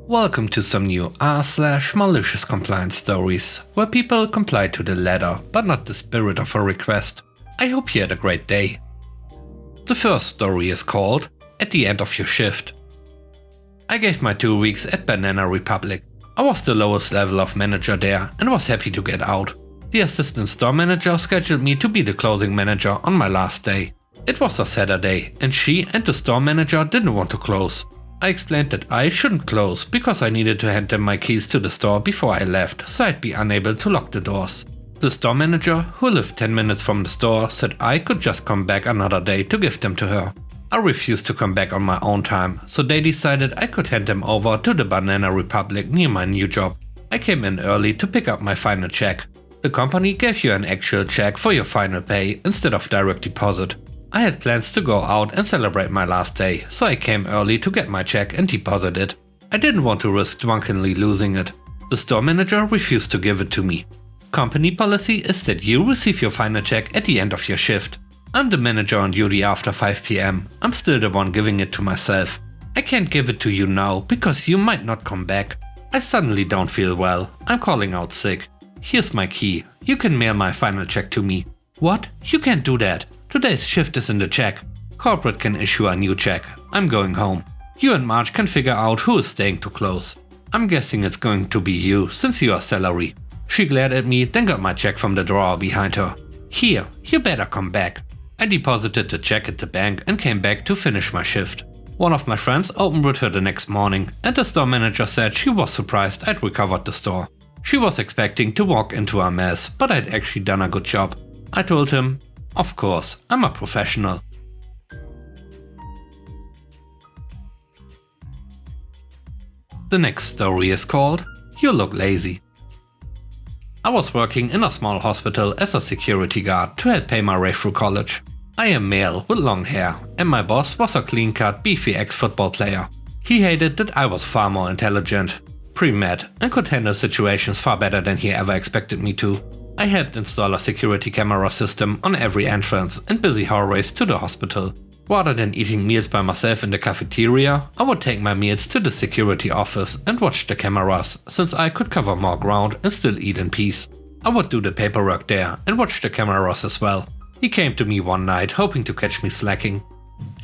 Welcome to some new r/malicious compliance stories, where people comply to the letter but not the spirit of a request. I hope you had a great day. The first story is called At the End of Your Shift. I gave my 2 weeks at Banana Republic. I was the lowest level of manager there and was happy to get out. The assistant store manager scheduled me to be the closing manager on my last day. It was a Saturday and she and the store manager didn't want to close. I explained that I shouldn't close because I needed to hand them my keys to the store before I left, so I'd be unable to lock the doors. The store manager, who lived 10 minutes from the store, said I could just come back another day to give them to her. I refused to come back on my own time, so they decided I could hand them over to the Banana Republic near my new job. I came in early to pick up my final check. The company gave you an actual check for your final pay instead of direct deposit. I had plans to go out and celebrate my last day, so I came early to get my check and deposit it. I didn't want to risk drunkenly losing it. The store manager refused to give it to me. Company policy is that you receive your final check at the end of your shift. I'm the manager on duty after 5 PM. I'm still the one giving it to myself. I can't give it to you now because you might not come back. I suddenly don't feel well. I'm calling out sick. Here's my key. You can mail my final check to me. What? You can't do that. Today's shift is in the check. Corporate can issue a new check. I'm going home. You and Marge can figure out who is staying too close. I'm guessing it's going to be you, since you are salary. She glared at me, then got my check from the drawer behind her. Here, you better come back. I deposited the check at the bank and came back to finish my shift. One of my friends opened with her the next morning, and the store manager said she was surprised I'd recovered the store. She was expecting to walk into a mess, but I'd actually done a good job. I told him, of course, I'm a professional. The next story is called You Look Lazy. I was working in a small hospital as a security guard to help pay my way through college. I am male with long hair, and my boss was a clean-cut, beefy ex-football player. He hated that I was far more intelligent, pre-med, and could handle situations far better than he ever expected me to. I helped install a security camera system on every entrance and busy hallways to the hospital. Rather than eating meals by myself in the cafeteria, I would take my meals to the security office and watch the cameras, since I could cover more ground and still eat in peace. I would do the paperwork there and watch the cameras as well. He came to me one night hoping to catch me slacking.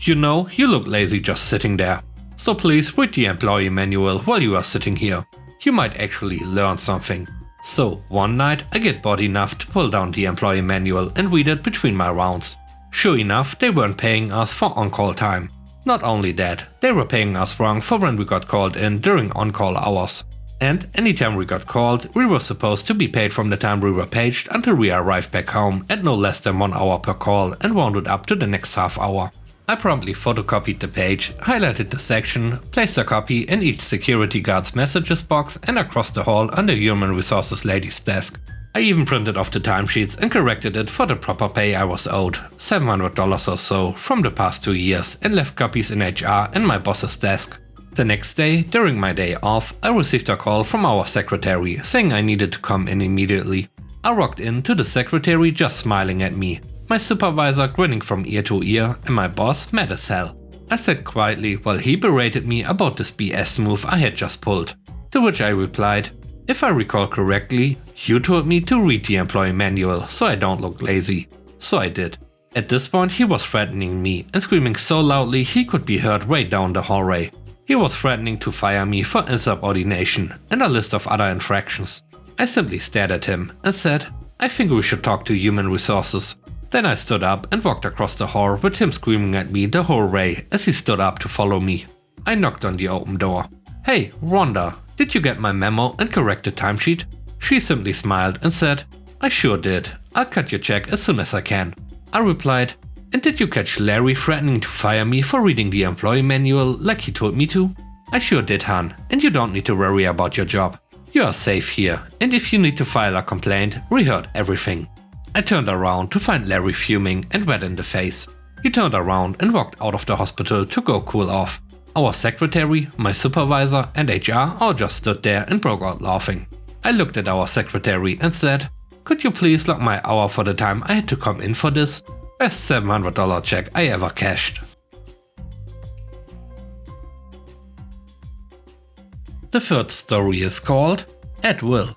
You know, you look lazy just sitting there. So please read the employee manual while you are sitting here. You might actually learn something. So, one night I get bored enough to pull down the employee manual and read it between my rounds. Sure enough, they weren't paying us for on-call time. Not only that, they were paying us wrong for when we got called in during on-call hours. And anytime we got called, we were supposed to be paid from the time we were paged until we arrived back home at no less than 1 hour per call and rounded up to the next half hour. I promptly photocopied the page, highlighted the section, placed a copy in each security guard's messages box and across the hall on the human resources lady's desk. I even printed off the timesheets and corrected it for the proper pay I was owed, $700 or so from the past 2 years, and left copies in HR and my boss's desk. The next day, during my day off, I received a call from our secretary saying I needed to come in immediately. I walked in to the secretary just smiling at me, my supervisor grinning from ear to ear, and my boss mad as hell. I sat quietly while he berated me about this BS move I had just pulled, to which I replied, if I recall correctly, you told me to read the employee manual so I don't look lazy. So I did. At this point he was threatening me and screaming so loudly he could be heard way down the hallway. He was threatening to fire me for insubordination and a list of other infractions. I simply stared at him and said, I think we should talk to human resources. Then I stood up and walked across the hall with him screaming at me the whole way as he stood up to follow me. I knocked on the open door. Hey, Rhonda, did you get my memo and correct the timesheet? She simply smiled and said, I sure did. I'll cut your check as soon as I can. I replied, and did you catch Larry threatening to fire me for reading the employee manual like he told me to? I sure did, hon, and you don't need to worry about your job. You are safe here, and if you need to file a complaint, reheard everything. I turned around to find Larry fuming and red in the face. He turned around and walked out of the hospital to go cool off. Our secretary, my supervisor, and HR all just stood there and broke out laughing. I looked at our secretary and said, could you please log my hour for the time I had to come in for this? Best $700 check I ever cashed. The third story is called At Will.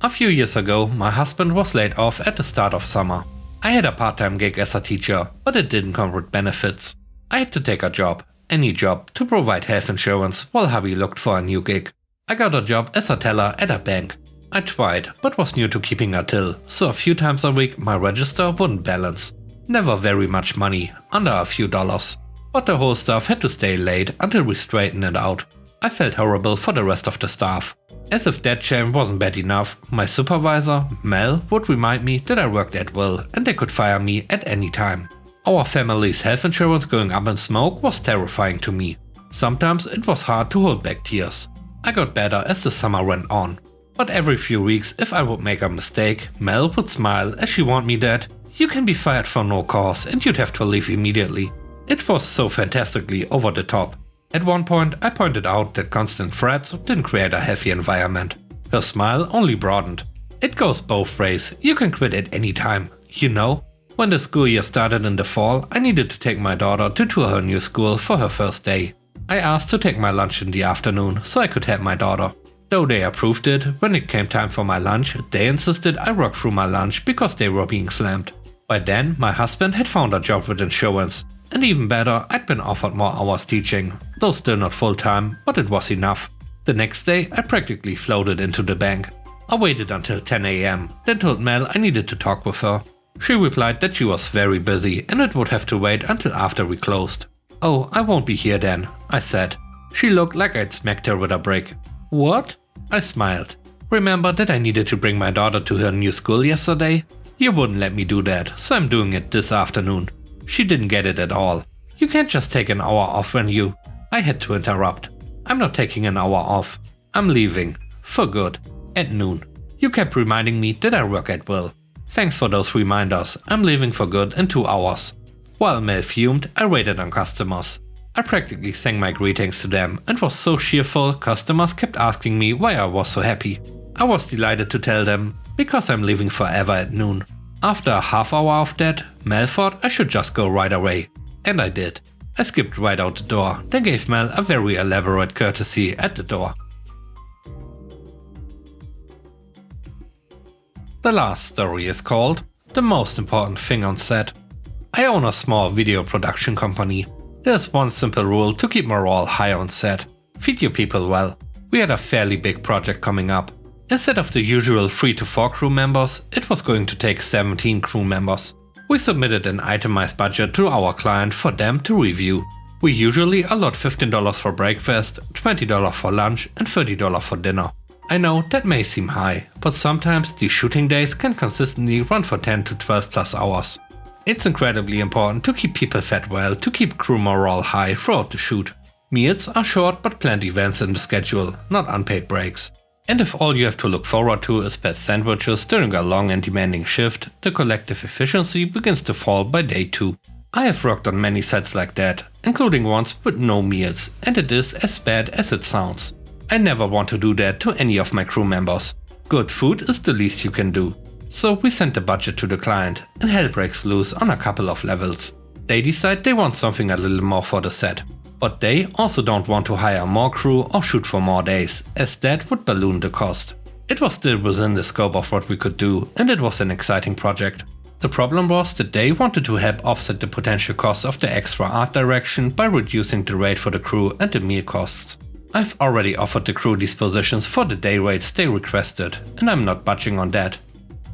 A few years ago, my husband was laid off at the start of summer. I had a part-time gig as a teacher, but it didn't come with benefits. I had to take a job, any job, to provide health insurance while hubby looked for a new gig. I got a job as a teller at a bank. I tried, but was new to keeping a till, so a few times a week my register wouldn't balance. Never very much money, under a few dollars. But the whole staff had to stay late until we straightened it out. I felt horrible for the rest of the staff. As if that shame wasn't bad enough, my supervisor, Mel, would remind me that I worked at will and they could fire me at any time. Our family's health insurance going up in smoke was terrifying to me. Sometimes it was hard to hold back tears. I got better as the summer went on. But every few weeks, if I would make a mistake, Mel would smile as she warned me that you can be fired for no cause and you'd have to leave immediately. It was so fantastically over the top. At one point, I pointed out that constant threats didn't create a healthy environment. Her smile only broadened. It goes both ways, you can quit at any time, you know? When the school year started in the fall, I needed to take my daughter to tour her new school for her first day. I asked to take my lunch in the afternoon so I could help my daughter. Though they approved it, when it came time for my lunch, they insisted I work through my lunch because they were being slammed. By then, my husband had found a job with insurance. And even better, I'd been offered more hours teaching, though still not full-time, but it was enough. The next day, I practically floated into the bank. I waited until 10 AM, then told Mel I needed to talk with her. She replied that she was very busy and it would have to wait until after we closed. "Oh, I won't be here then," I said. She looked like I'd smacked her with a brick. "What?" I smiled. "Remember that I needed to bring my daughter to her new school yesterday? You wouldn't let me do that, so I'm doing it this afternoon." She didn't get it at all. "You can't just take an hour off when you..." I had to interrupt. "I'm not taking an hour off. I'm leaving. For good. At noon. You kept reminding me that I work at will. Thanks for those reminders. I'm leaving for good in 2 hours." While Mel fumed, I waited on customers. I practically sang my greetings to them and was so cheerful customers kept asking me why I was so happy. I was delighted to tell them, because I'm leaving forever at noon. After a half hour of that, Mel thought I should just go right away. And I did. I skipped right out the door, then gave Mel a very elaborate courtesy at the door. The last story is called The Most Important Thing on Set. I own a small video production company. There's one simple rule to keep morale high on set. Feed your people well. We had a fairly big project coming up. Instead of the usual 3 to 4 crew members, it was going to take 17 crew members. We submitted an itemized budget to our client for them to review. We usually allot $15 for breakfast, $20 for lunch and $30 for dinner. I know that may seem high, but sometimes these shooting days can consistently run for 10 to 12 plus hours. It's incredibly important to keep people fed well to keep crew morale high throughout the shoot. Meals are short but planned events in the schedule, not unpaid breaks. And if all you have to look forward to is bad sandwiches during a long and demanding shift, the collective efficiency begins to fall by day 2. I have worked on many sets like that, including ones with no meals, and it is as bad as it sounds. I never want to do that to any of my crew members. Good food is the least you can do. So we sent the budget to the client, and hell breaks loose on a couple of levels. They decide they want something a little more for the set. But they also don't want to hire more crew or shoot for more days, as that would balloon the cost. It was still within the scope of what we could do, and it was an exciting project. The problem was that they wanted to help offset the potential costs of the extra art direction by reducing the rate for the crew and the meal costs. I've already offered the crew these positions for the day rates they requested, and I'm not budging on that.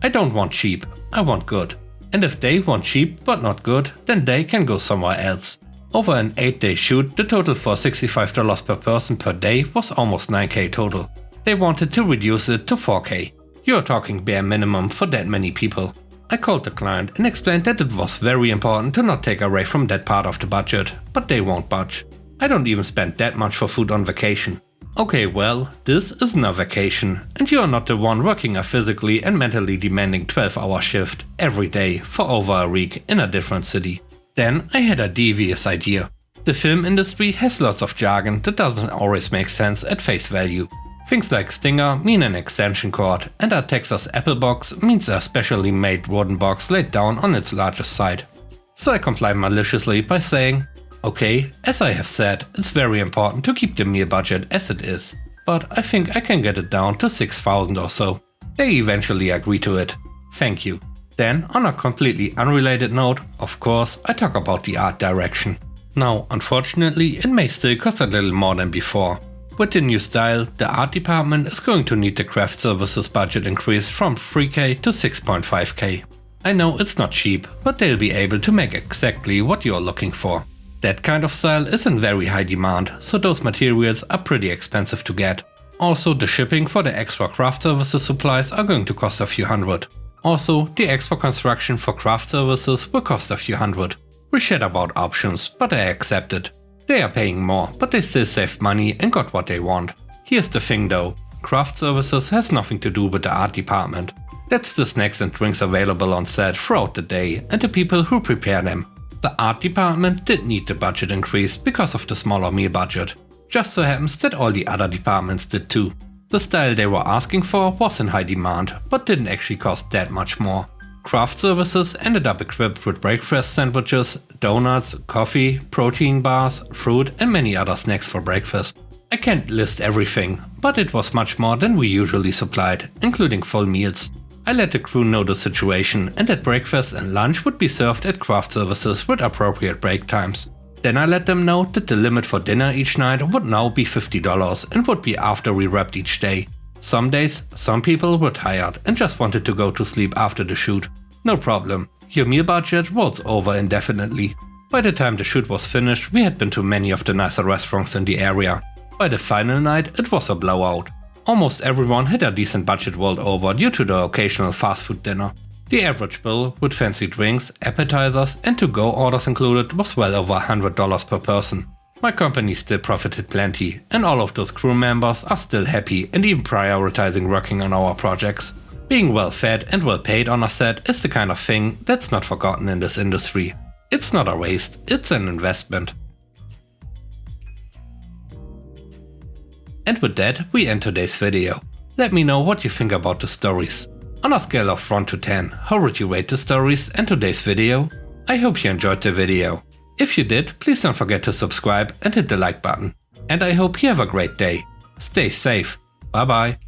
I don't want cheap, I want good. And if they want cheap but not good, then they can go somewhere else. Over an 8-day shoot, the total for $65 per person per day was almost $9K total. They wanted to reduce it to $4K. You're talking bare minimum for that many people. I called the client and explained that it was very important to not take away from that part of the budget, but they won't budge. I don't even spend that much for food on vacation. Okay, well, this isn't a vacation, and you are not the one working a physically and mentally demanding 12-hour shift every day for over a week in a different city. Then I had a devious idea. The film industry has lots of jargon that doesn't always make sense at face value. Things like stinger mean an extension cord, and a Texas apple box means a specially made wooden box laid down on its largest side. So I complied maliciously by saying, Okay, as I have said, it's very important to keep the meal budget as it is, but I think I can get it down to 6,000 or so. They eventually agree to it. Thank you. Then, on a completely unrelated note, of course, I talk about the art direction. Now, unfortunately, it may still cost a little more than before. With the new style, the art department is going to need the craft services budget increase from 3k to 6.5k. I know it's not cheap, but they'll be able to make exactly what you're looking for. That kind of style is in very high demand, so those materials are pretty expensive to get. Also, the shipping for the extra craft services supplies are going to cost a few hundred. Also, the extra construction for craft services will cost a few hundred. We chat about options, but I accept it. They are paying more, but they still saved money and got what they want. Here's the thing though, craft services has nothing to do with the art department. That's the snacks and drinks available on set throughout the day and the people who prepare them. The art department did need the budget increase because of the smaller meal budget. Just so happens that all the other departments did too. The style they were asking for was in high demand, but didn't actually cost that much more. Craft services ended up equipped with breakfast sandwiches, donuts, coffee, protein bars, fruit and many other snacks for breakfast. I can't list everything, but it was much more than we usually supplied, including full meals. I let the crew know the situation and that breakfast and lunch would be served at craft services with appropriate break times. Then I let them know that the limit for dinner each night would now be $50 and would be after we wrapped each day. Some days, some people were tired and just wanted to go to sleep after the shoot. No problem, your meal budget rolls over indefinitely. By the time the shoot was finished, we had been to many of the nicer restaurants in the area. By the final night, it was a blowout. Almost everyone had a decent budget rolled over due to the occasional fast food dinner. The average bill, with fancy drinks, appetizers and to-go orders included, was well over $100 per person. My company still profited plenty, and all of those crew members are still happy and even prioritizing working on our projects. Being well fed and well paid on a set is the kind of thing that's not forgotten in this industry. It's not a waste, it's an investment. And with that, we end today's video. Let me know what you think about the stories. On a scale of 1 to 10, how would you rate the stories and today's video? I hope you enjoyed the video. If you did, please don't forget to subscribe and hit the like button. And I hope you have a great day. Stay safe. Bye bye.